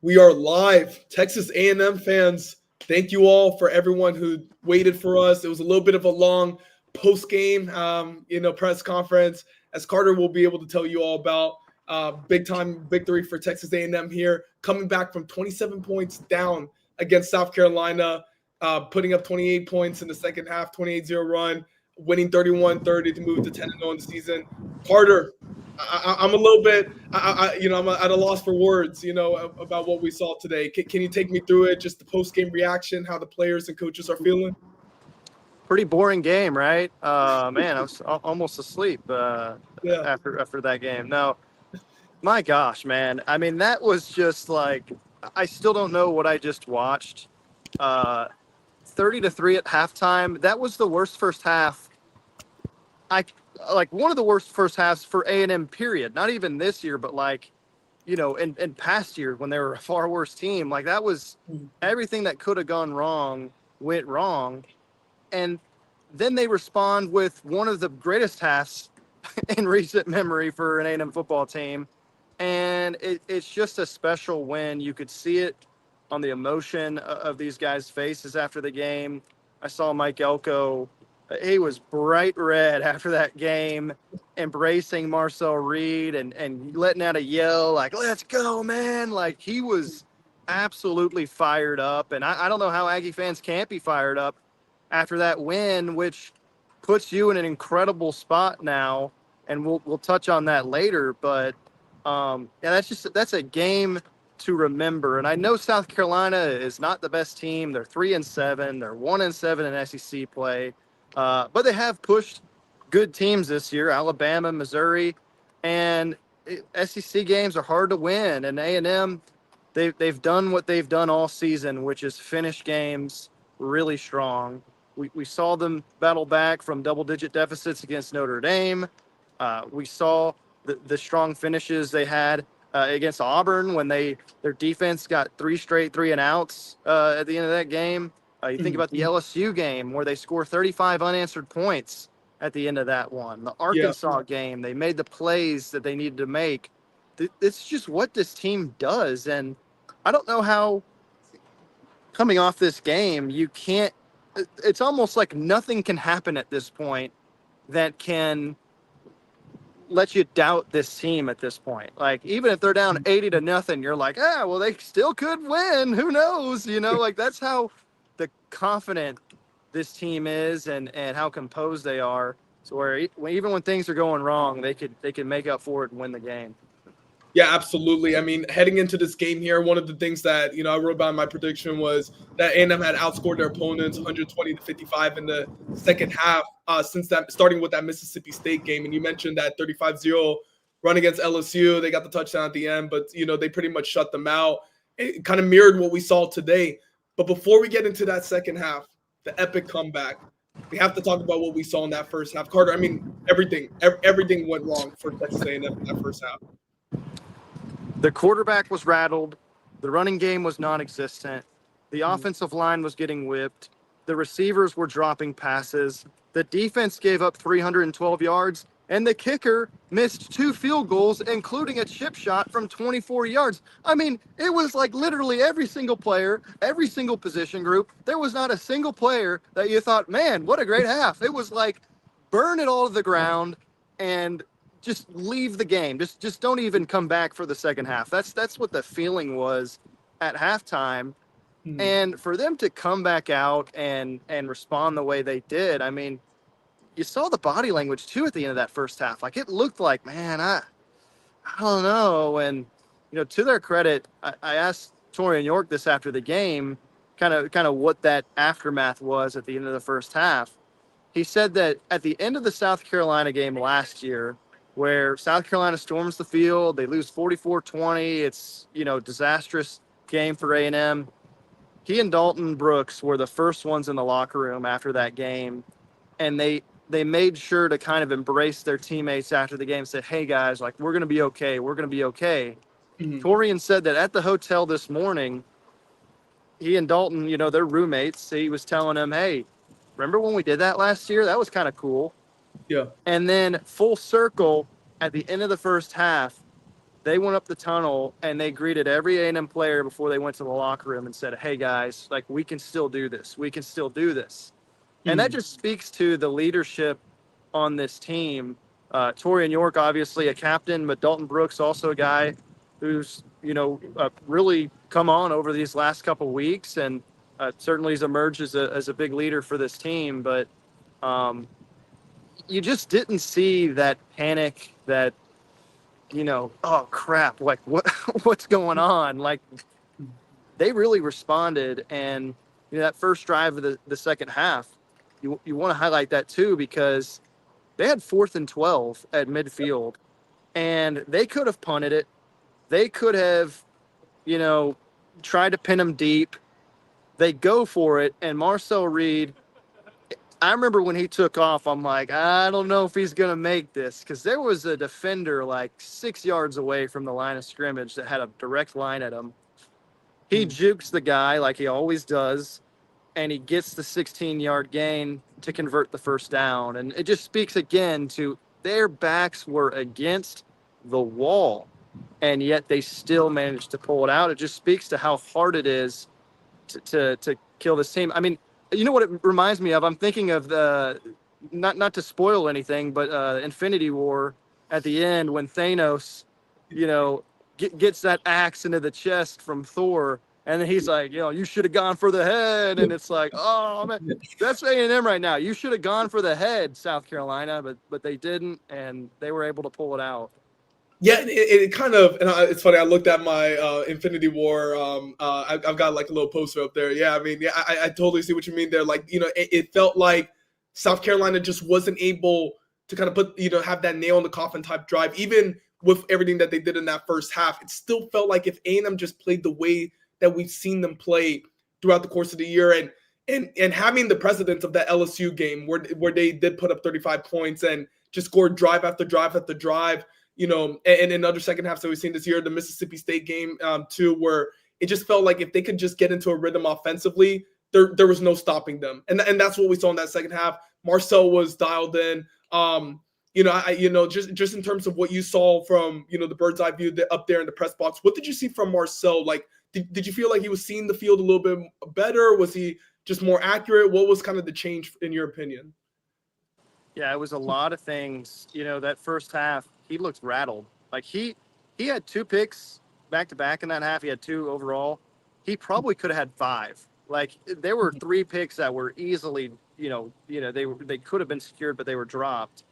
We are live. Texas A&M fans, thank you all for everyone who waited for us. It was a little bit of a long post-game, press conference, as Carter will be able to tell you all about. Big-time victory for Texas A&M here, coming back from 27 points down against South Carolina, putting up 28 points in the second half, 28-0 run, winning 31-30 to move to 10-0 in the season. Carter, I'm a little bit, I'm at a loss for words, about what we saw today. Can you take me through it? Just the post-game reaction, how the players and coaches are feeling? Pretty boring game, right? Man, I was almost asleep Yeah. after that game. No, my gosh, man. I mean, that was just like, I still don't know what I just watched. 30-3 at halftime. That was the worst first half. One of the worst first halves for A&M, period. Not even this year, but in past years when they were a far worse team. Like, that was everything that could have gone wrong went wrong. And then they respond with one of the greatest halves in recent memory for an A&M football team. And it's just a special win. You could see it on the emotion of these guys' faces after the game. I saw Mike Elko. He was bright red after that game, embracing Marcel Reed and letting out a yell like, "Let's go, man." Like, he was absolutely fired up. And I don't know how Aggie fans can't be fired up after that win, which puts you in an incredible spot now. And we'll touch on that later. But that's a game to remember. And I know South Carolina is not the best team. They're 3-7. They're 1-7 in SEC play. But they have pushed good teams this year, Alabama, Missouri, and SEC games are hard to win. And A&M, they've done what they've done all season, which is finish games really strong. We saw them battle back from double-digit deficits against Notre Dame. We saw the strong finishes they had against Auburn when their defense got 3 straight 3-and-outs at the end of that game. You think about the LSU game where they score 35 unanswered points at the end of that one. The Arkansas game, they made the plays that they needed to make. It's just what this team does. And I don't know how, coming off this game, it's almost like nothing can happen at this point that can let you doubt this team at this point. Like, even if they're down 80-0, you're like, well, they still could win. Who knows? Like, that's how the confident this team is and how composed they are. So where even when things are going wrong, they could make up for it and win the game. Yeah, absolutely. I mean, heading into this game here, one of the things that, I wrote about in my prediction was that A&M had outscored their opponents 120-55 in the second half starting with that Mississippi State game. And you mentioned that 35-0 run against LSU. They got the touchdown at the end, but, they pretty much shut them out. It kind of mirrored what we saw today. But before we get into that second half, the epic comeback, we have to talk about what we saw in that first half. Carter, I mean, everything went wrong for Texas A&M in that first half. The quarterback was rattled. The running game was non-existent. The offensive line was getting whipped. The receivers were dropping passes. The defense gave up 312 yards. And the kicker missed 2 field goals, including a chip shot from 24 yards. I mean, it was like literally every single player, every single position group. There was not a single player that you thought, man, what a great half. It was like, burn it all to the ground and just leave the game. Just don't even come back for the second half. That's what the feeling was at halftime. And for them to come back out and respond the way they did, I mean, you saw the body language too at the end of that first half. Like, it looked like, man, I don't know. And, to their credit, I asked Torian York this after the game, kind of what that aftermath was at the end of the first half. He said that at the end of the South Carolina game last year, where South Carolina storms the field, they lose 44-20. It's, disastrous game for A&M. He and Dalton Brooks were the first ones in the locker room after that game. And they made sure to kind of embrace their teammates after the game, said, hey, guys, like, we're going to be okay. We're going to be okay. Torian said that at the hotel this morning, he and Dalton, they're roommates. He was telling them, hey, remember when we did that last year? That was kind of cool. Yeah. And then full circle at the end of the first half, they went up the tunnel and they greeted every A&M player before they went to the locker room and said, "Hey guys, like we can still do this. We can still do this." And that just speaks to the leadership on this team. Torian York, obviously a captain, but Dalton Brooks also a guy who's really come on over these last couple of weeks, and certainly has emerged as a big leader for this team. But you just didn't see that panic, that oh crap, like what's going on? Like they really responded, and that first drive of the second half, you want to highlight that too, because they had 4th and 12 at midfield, and they could have punted it. They could have, tried to pin them deep. They go for it, and Marcel Reed, I remember when he took off, I'm like, I don't know if he's going to make this, because there was a defender like 6 yards away from the line of scrimmage that had a direct line at him. He jukes the guy like he always does, and he gets the 16-yard gain to convert the first down. And it just speaks again to their backs were against the wall, and yet they still managed to pull it out. It just speaks to how hard it is to kill this team. I mean, you know what it reminds me of? I'm thinking of the, not to spoil anything, but Infinity War at the end when Thanos, gets that axe into the chest from Thor, and then he's like, you should have gone for the head, and it's like, oh man, that's A&M right now. You should have gone for the head, South Carolina, but they didn't, and they were able to pull it out. Yeah, it kind of, and it's funny. I looked at my Infinity War. I've got like a little poster up there. Yeah, I mean, yeah, I totally see what you mean there. Like, it felt like South Carolina just wasn't able to kind of put, have that nail in the coffin type drive. Even with everything that they did in that first half, it still felt like if A&M just played the way that we've seen them play throughout the course of the year, and having the precedence of that LSU game where they did put up 35 points and just scored drive after drive after drive. And in other second halves that we've seen this year, the Mississippi State game too, where it just felt like if they could just get into a rhythm offensively, there was no stopping them. And that's what we saw in that second half. Marcel was dialed in. Just in terms of what you saw from, the bird's eye view up there in the press box, what did you see from Marcel? Like, did you feel like he was seeing the field a little bit better? Was he just more accurate? What was kind of the change in your opinion? Yeah, it was a lot of things. That first half, he looked rattled. Like he had 2 picks back to back in that half. He had 2 overall. He probably could have had 5. Like there were 3 picks that were easily, they could have been secured, but they were dropped.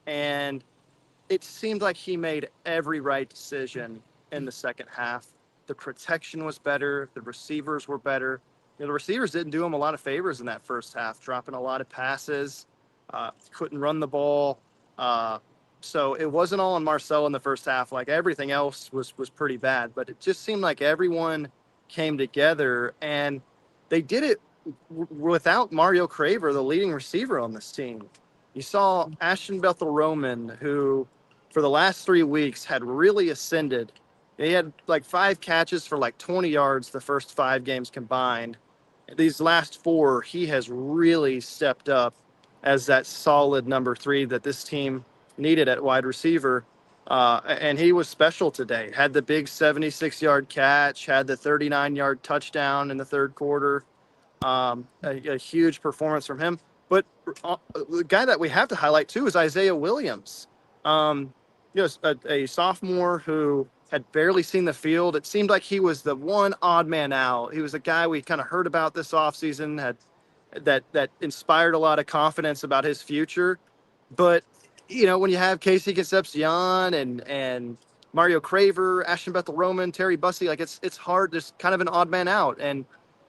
And it seemed like he made every right decision in the second half. The protection was better. The receivers were better. The receivers didn't do him a lot of favors in that first half, dropping a lot of passes. Couldn't run the ball. So it wasn't all on Marcel in the first half. Like everything else was pretty bad, but it just seemed like everyone came together, and they did it without Mario Craver, the leading receiver on this team. You saw Ashton Bethel-Roman, who for the last 3 weeks had really ascended. He had like 5 catches for like 20 yards the first 5 games combined. These last 4, he has really stepped up as that solid number 3 that this team needed at wide receiver. And he was special today. Had the big 76-yard catch, had the 39-yard touchdown in the third quarter. A huge performance from him. But the guy that we have to highlight, too, is Isaiah Williams. A sophomore who had barely seen the field. It seemed like he was the one odd man out. He was a guy we kind of heard about this offseason, that inspired a lot of confidence about his future. But, when you have Casey Concepcion and Mario Craver, Ashton Bethel-Roman, Terry Bussey, like it's hard. There's kind of an odd man out. And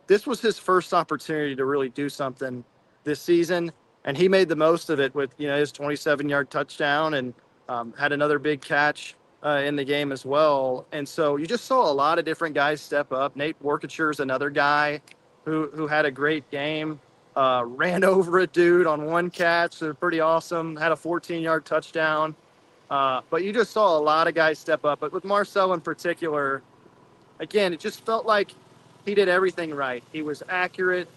this was his first opportunity to really do something this season. And he made the most of it with, his 27-yard touchdown and had another big catch in the game as well. And so you just saw a lot of different guys step up. Nate Workature is another guy who had a great game. Ran over a dude on 1 catch. So pretty awesome. Had a 14-yard touchdown. But you just saw a lot of guys step up. But with Marcel in particular, again, it just felt like he did everything right. He was accurate.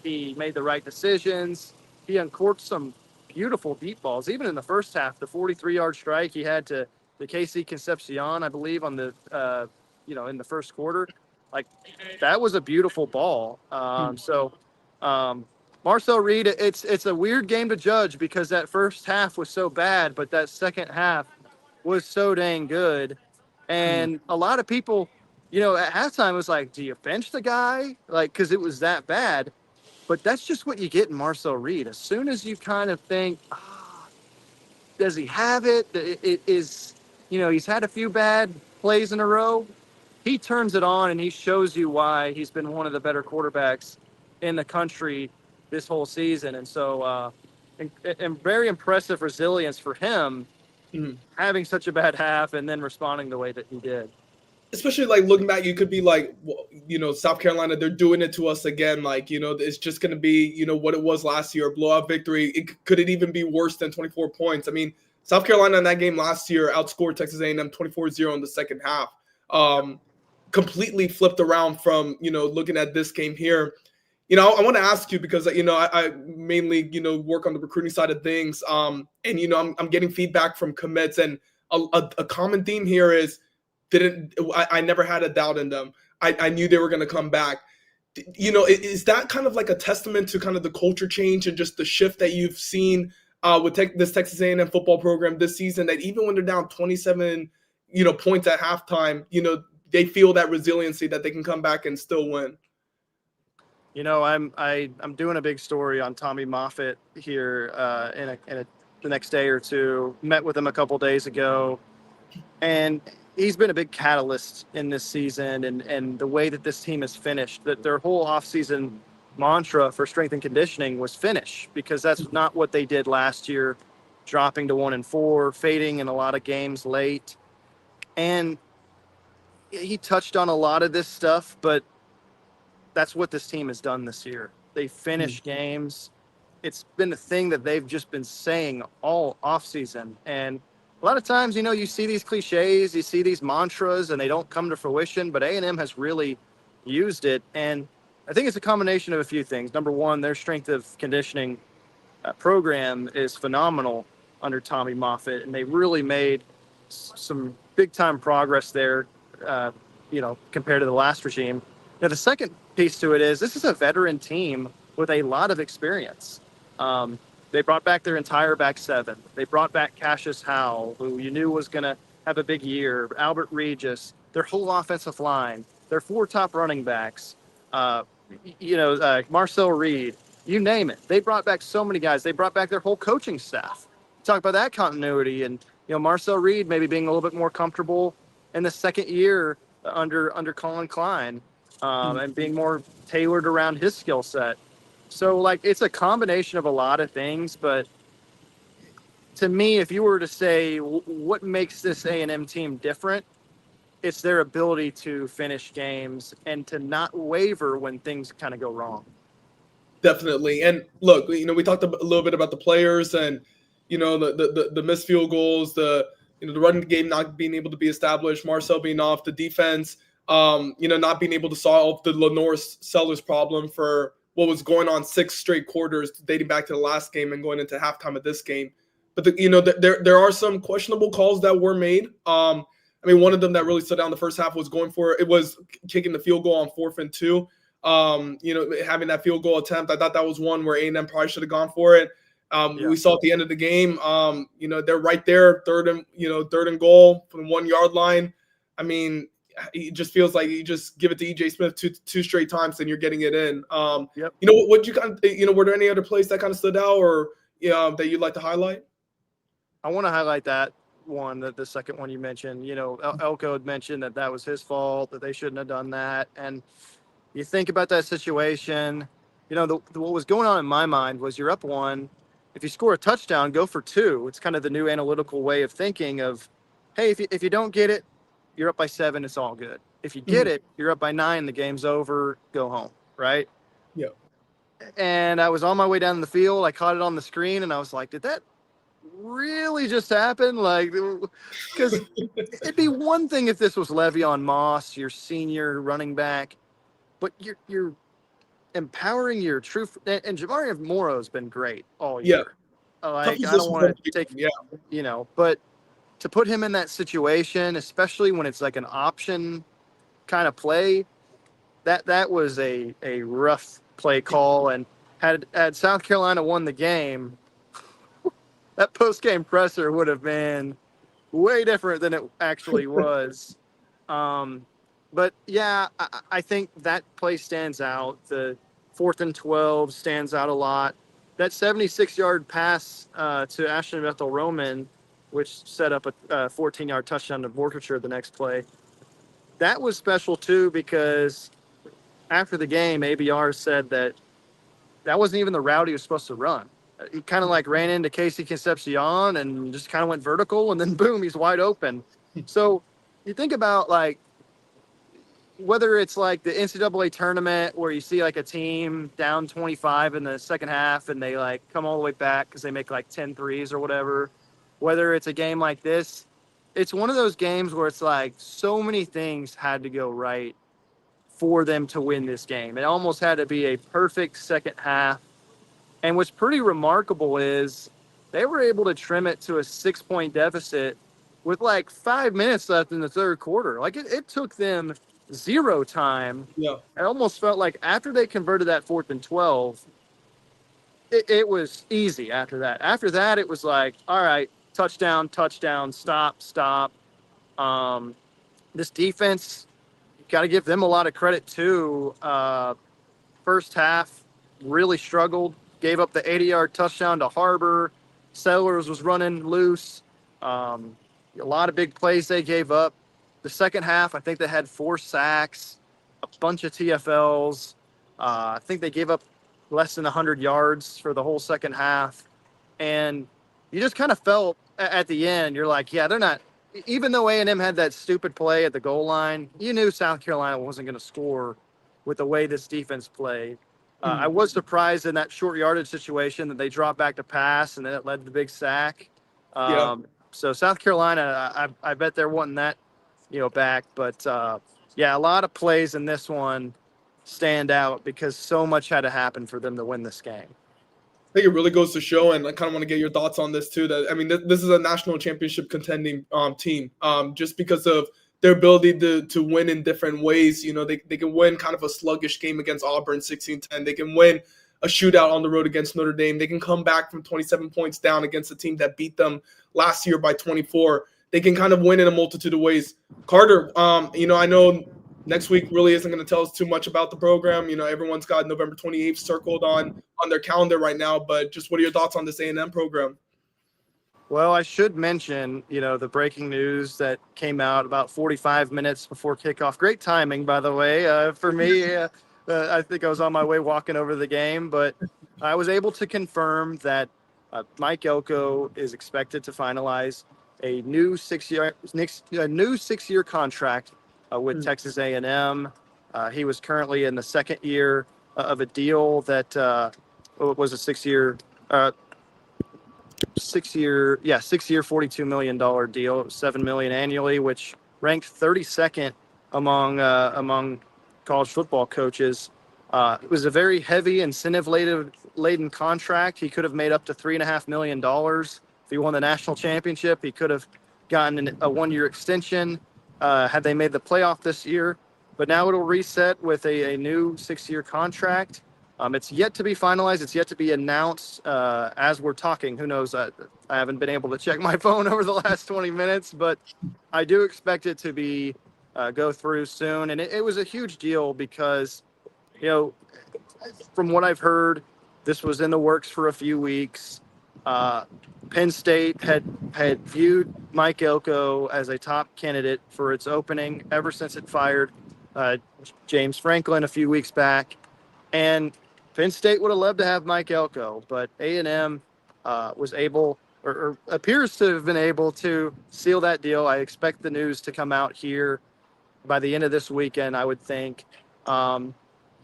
He made the right decisions. He uncorked some beautiful deep balls. Even in the first half, the 43-yard strike he had to the KC Concepcion, I believe, on the in the first quarter. Like, that was a beautiful ball. Marcel Reed, it's a weird game to judge because that first half was so bad, but that second half was so dang good. And a lot of people, at halftime was like, do you bench the guy? Like, because it was that bad. But that's just what you get in Marcel Reed. As soon as you kind of think, does he have it? It is, he's had a few bad plays in a row. He turns it on and he shows you why he's been one of the better quarterbacks in the country this whole season. And so, and very impressive resilience for him having such a bad half and then responding the way that he did. Especially like looking back, you could be like, South Carolina, they're doing it to us again. Like, it's just going to be, what it was last year, a blowout victory. Could it even be worse than 24 points? I mean, South Carolina in that game last year outscored Texas A&M 24-0 in the second half. Completely flipped around from, looking at this game here. I want to ask you because, I mainly, work on the recruiting side of things. And, I'm getting feedback from commits, and a common theme here is I never had a doubt in them. I knew they were going to come back. Is that kind of like a testament to kind of the culture change and just the shift that you've seen with this Texas A&M football program this season, that even when they're down 27, points at halftime, they feel that resiliency that they can come back and still win? I'm doing a big story on Tommy Moffitt here the next day or two. Met with him a couple days ago, and he's been a big catalyst in this season and the way that this team has finished. That their whole offseason mantra for strength and conditioning was finish, because that's not what they did last year, dropping to 1-4, fading in a lot of games late. And he touched on a lot of this stuff, but that's what this team has done this year. They finish games. It's been a thing that they've just been saying all offseason. And a lot of times, you see these cliches, you see these mantras, and they don't come to fruition, but A&M has really used it. And I think it's a combination of a few things. Number one, their strength of conditioning program is phenomenal under Tommy Moffitt, and they really made some big-time progress there, compared to the last regime. Now, the second piece to it is this is a veteran team with a lot of experience. They brought back their entire back seven. They brought back Cassius Howell, who you knew was going to have a big year, Albert Regis, their whole offensive line, their 4 top running backs, Marcel Reed, you name it. They brought back so many guys. They brought back their whole coaching staff. Talk about that continuity. And, Marcel Reed maybe being a little bit more comfortable in the second year under Colin Klein, and being more tailored around his skill set. So, it's a combination of a lot of things, but to me, if you were to say what makes this A&M team different, it's their ability to finish games and to not waver when things kind of go wrong. Definitely. And look, we talked a little bit about the players and, the missed field goals, the running game not being able to be established, Marcel being off, the defense, not being able to solve the Lenore Sellers problem for what was going on 6 straight quarters dating back to the last game and going into halftime of this game. But there are some questionable calls that were made. One of them that really stood out in the first half was kicking the field goal on 4th and 2. Having that field goal attempt, I thought that was one where A&M probably should have gone for it. We saw at the end of the game, they're right there, third and goal from the 1 yard line. It just feels like you just give it to EJ Smith two straight times and you're getting it in. Yep. What you kind of, were there any other plays that kind of stood out or that you'd like to highlight? I want to highlight that one, the second one you mentioned. Elko had mentioned that was his fault, that they shouldn't have done that. And you think about that situation, what was going on in my mind was you're up 1. If you score a touchdown, go for 2. It's kind of the new analytical way of thinking of, hey, if you don't get it, you're up by 7, it's all good. If you get it, you're up by 9, the game's over, go home, right? Yeah. And I was on my way down the field. I caught it on the screen, and I was like, did that really just happen? Because it'd be one thing if this was Le'Veon Moss, your senior running back, but you're empowering your true – and Jamaria Morrow's been great all year. Yeah. I don't want to take – but – to put him in that situation, especially when it's like an option kind of play, that was a rough play call. And had South Carolina won the game, that post game presser would have been way different than it actually was. But yeah, I think that play stands out. The 4th and 12 stands out a lot. That 76-yard pass to Ashton Bethel Roman, which set up a 14-yard touchdown to Borkature the next play, that was special too, because after the game, ABR said that wasn't even the route he was supposed to run. He kind of like ran into Casey Concepcion and just kind of went vertical, and then boom, he's wide open. So you think about like whether it's like the NCAA tournament where you see like a team down 25 in the second half and they like come all the way back because they make like 10 threes or whatever, whether it's a game like this, it's one of those games where it's like so many things had to go right for them to win this game. It almost had to be a perfect second half. And what's pretty remarkable is they were able to trim it to a 6-point deficit with like 5 minutes left in the third quarter. Like it took them zero time. Yeah. It almost felt like after they converted that 4th and 12, it was easy after that. After that, it was like, all right, touchdown, stop. This defense, got to give them a lot of credit too. First half, really struggled. Gave up the 80-yard touchdown to Harbor. Settlers was running loose. A lot of big plays they gave up. The second half, I think they had 4 sacks, a bunch of TFLs. I think they gave up less than 100 yards for the whole second half. And you just kind of felt at the end, you're like, yeah, they're not – even though A&M had that stupid play at the goal line, you knew South Carolina wasn't going to score with the way this defense played. I was surprised in that short yardage situation that they dropped back to pass, and then it led to the big sack. So South Carolina, I bet they're wanting that, back. But, yeah, a lot of plays in this one stand out because so much had to happen for them to win this game. I think it really goes to show, and I kind of want to get your thoughts on this too, that, I mean, this is a national championship contending team, just because of their ability to win in different ways. They can win kind of a sluggish game against Auburn 16-10. They can win a shootout on the road against Notre Dame. They can come back from 27 points down against a team that beat them last year by 24. They can kind of win in a multitude of ways. Carter, I know next week really isn't going to tell us too much about the program. Everyone's got November 28th circled on their calendar right now, but just what are your thoughts on this A&M program? Well, I should mention, the breaking news that came out about 45 minutes before kickoff. Great timing, by the way, for me. I think I was on my way walking over the game, but I was able to confirm that Mike Elko is expected to finalize a new 6-year contract with Texas A&M. He was currently in the second year of a deal that was a 6-year, $42 million deal. It was $7 million annually, which ranked 32nd among college football coaches. It was a very heavy incentive-laden contract. He could have made up to $3.5 million. If he won the national championship, he could have gotten a 1-year extension had they made the playoff this year. But now it'll reset with a new 6-year contract. It's yet to be finalized. It's yet to be announced as we're talking. Who knows? I haven't been able to check my phone over the last 20 minutes, but I do expect it to be go through soon. And it was a huge deal because, from what I've heard, this was in the works for a few weeks. Penn State had viewed Mike Elko as a top candidate for its opening ever since it fired James Franklin a few weeks back. And Penn State would have loved to have Mike Elko, but A&M was able or appears to have been able to seal that deal. I expect the news to come out here by the end of this weekend, I would think.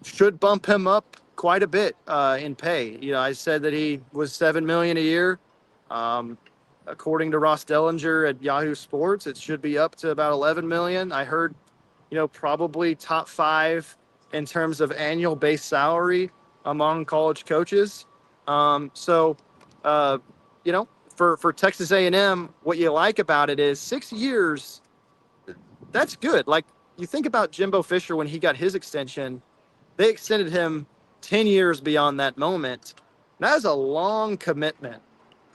Should bump him up quite a bit in pay. I said that he was $7 million a year. According to Ross Dellinger at Yahoo Sports, it should be up to about $11 million. I heard, probably top 5 in terms of annual base salary among college coaches. $13 for Texas A&M, what you like about it is 6 years. That's good. Like, you think about Jimbo Fisher when he got his extension, they extended him 10 years beyond that moment. That is a long commitment.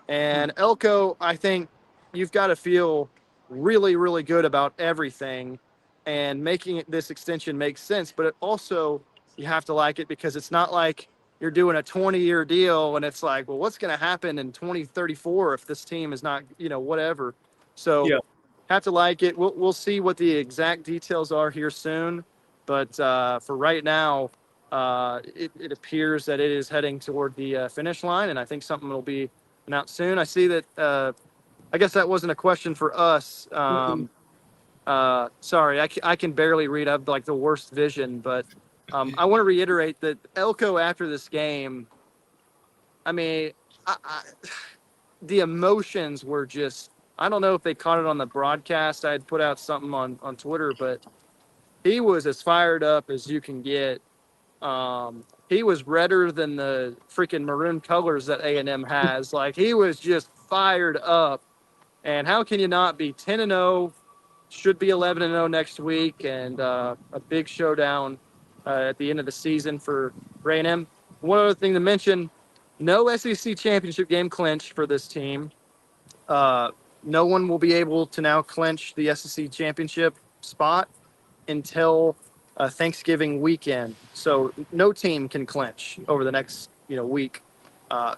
And Elko, I think you've got to feel really, really good about everything, and making this extension make sense. But it also, you have to like it because it's not like you're doing a 20-year deal and it's like, well, what's going to happen in 2034 if this team is not, whatever. So Yeah. have to like it. We'll see what the exact details are here soon. But for right now, it appears that it is heading toward the finish line, and I think something will be announced soon. I see that. I guess that wasn't a question for us. Sorry, I can barely read. I have like the worst vision, but I want to reiterate that Elko after this game. I mean, the emotions were just. I don't know if they caught it on the broadcast. I had put out something on Twitter, but he was as fired up as you can get. He was redder than the freaking maroon colors that A&M has. Like, he was just fired up. And how can you not be 10-0? Should be 11-0 next week, and a big showdown at the end of the season for A&M. One other thing to mention: no SEC championship game clinch for this team. No one will be able to now clinch the SEC championship spot until Thanksgiving weekend. So no team can clinch over the next week.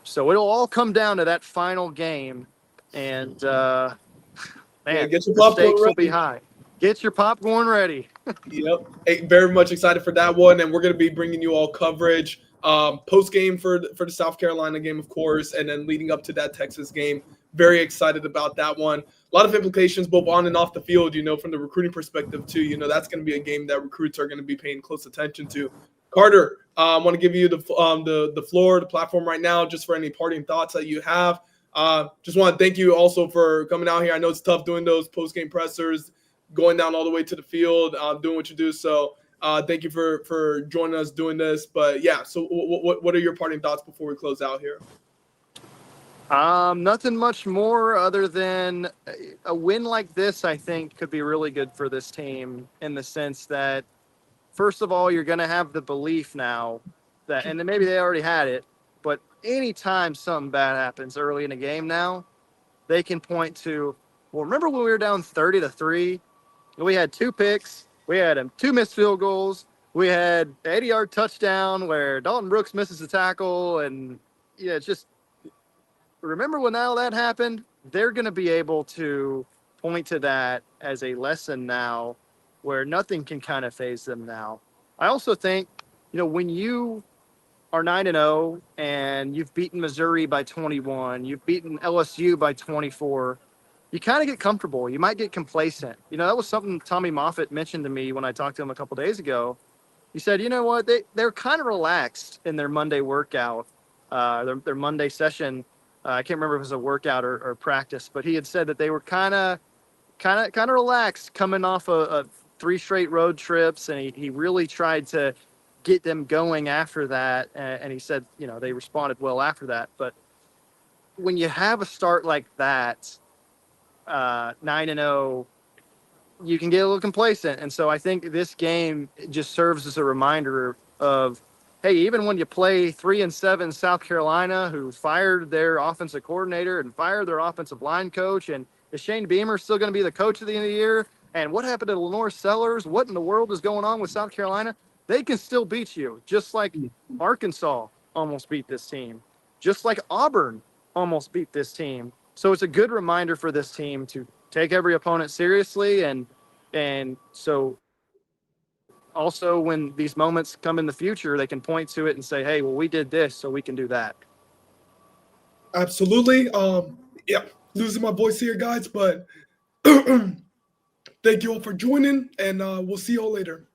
So it'll all come down to that final game, and man, get your the popcorn stakes will ready. be high. Get your popcorn ready. Yep. Hey, very much excited for that one, and we're going to be bringing you all coverage post game for the South Carolina game, of course, and then leading up to that Texas game. Very excited about that one. A lot of implications both on and off the field, from the recruiting perspective too. That's going to be a game that recruits are going to be paying close attention to. Carter, I want to give you the floor, the platform right now, just for any parting thoughts that you have. Just want to thank you also for coming out here. I know it's tough doing those post game pressers, going down all the way to the field, doing what you do. So thank you for joining us doing this. But yeah, so what are your parting thoughts before we close out here? Nothing much more other than a win like this, I think, could be really good for this team, in the sense that, first of all, you're going to have the belief now that, and then maybe they already had it, but anytime something bad happens early in a game now, they can point to, well, remember when we were down 30-3? We had 2 picks. We had 2 missed field goals. We had an 80-yard touchdown where Dalton Brooks misses a tackle. And it's just, remember when all that happened? They're going to be able to point to that as a lesson now, where nothing can kind of phase them now. I also think, when you are 9-0 and you've beaten Missouri by 21, you've beaten LSU by 24, you kind of get comfortable. You might get complacent. That was something Tommy Moffitt mentioned to me when I talked to him a couple days ago. He said, you know what, they're kind of relaxed in their Monday workout, their Monday session. I can't remember if it was a workout or practice, but he had said that they were kind of relaxed coming off of 3 straight road trips, and he really tried to get them going after that. And he said, they responded well after that. But when you have a start like that, 9-0, you can get a little complacent. And so I think this game just serves as a reminder of, hey, even when you play 3-7 South Carolina, who fired their offensive coordinator and fired their offensive line coach, and is Shane Beamer still going to be the coach at the end of the year? And what happened to Lenore Sellers? What in the world is going on with South Carolina? They can still beat you, just like Arkansas almost beat this team, just like Auburn almost beat this team. So it's a good reminder for this team to take every opponent seriously. And so also when these moments come in the future, they can point to it and say, hey, well, we did this, so we can do that. Absolutely. Yeah, losing my voice here, guys, but thank you all for joining, and we'll see you all later.